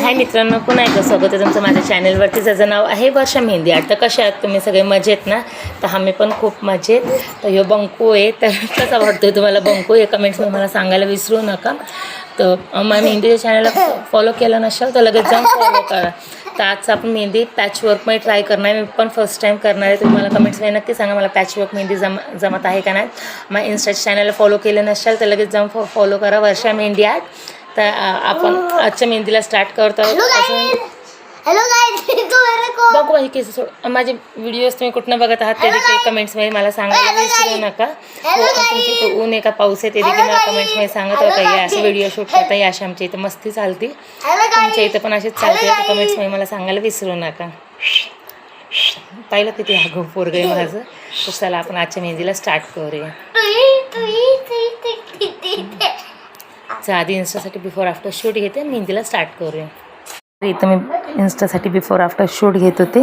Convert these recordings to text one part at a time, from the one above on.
हाय मित्रांनो, पुन्हा एकदा स्वागत आहे तुमचं माझ्या चॅनलवरती, ज्याचं नाव आहे वर्षा मेहंदी आर्ट. तर कशा आहात तुम्ही सगळे? मजेत ना? तर आम्ही पण खूप मजेत. तर ह्यो बंकू आहे, तर कसा वाटतोय तुम्हाला बंकू? हे कमेंट्समध्ये मला सांगायला विसरू नका. तर माझ्या मेहंदीच्या चॅनलला फॉलो केलं नसेल तर लगेच जाऊन फॉलो करा. तर आजचा आपण मेहंदी पॅचवर्कमध्ये ट्राय करणार आहे. मी पण फर्स्ट टाईम करणार आहे. तुम्ही मला कमेंट्समध्ये नक्की सांगा मला पॅचवर्क मेहंदी जमत आहे का नाही. मग इन्स्टाच्या चॅनलला फॉलो केलं नसेल तर लगेच जाऊन फॉलो करा, वर्षा मेहंदी आर्ट. तर आपण आजच्या मेहंदीला स्टार्ट करतो. बघू माझी केस सोड. माझे व्हिडिओज तुम्ही कुठनं बघत आहात ते देखील कमेंट्समध्ये मला सांगायला विसरू नका. तुमच्या इथं ऊन आहे का पाऊस आहे ते देखील मला कमेंट्समध्ये सांगत होता. या असे व्हिडिओ शूट करता या अशी आमच्या इथं मस्ती चालते. तुमच्या इथं पण असेच चालते तर कमेंट्समध्ये मला सांगायला विसरू नका. पाहिलं किती आगो पोरगं आहे माझं. तर चला आपण आजच्या मेहंदीला स्टार्ट करूया. आधी इन्स्टासाठी बिफोर आफ्टर शूट घेते, मेहंदीला स्टार्ट करूया. इथं मी इन्स्टासाठी बिफोर आफ्टर शूट घेत होते.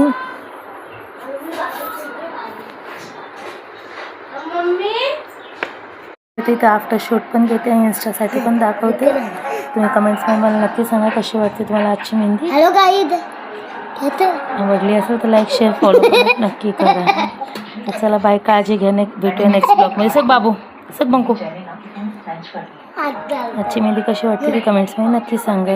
इथं आफ्टर शूट पण घेते आणि इन्स्टासाठी पण दाखवते. तुम्ही कमेंट्समध्ये मला नक्की सांगा कशी वाटते तुम्हाला आजची मेहंदी. आवडली असेल तर लाईक शेअर फॉलो नक्की करा. तर चला बाय, काळजी घ्या. भेटूया नेक्स्ट ब्लॉगमध्ये. सग बाबू, सग बंकू. आजची मेहंदी कशी वाटते ती कमेंट्समध्ये नक्की सांगा.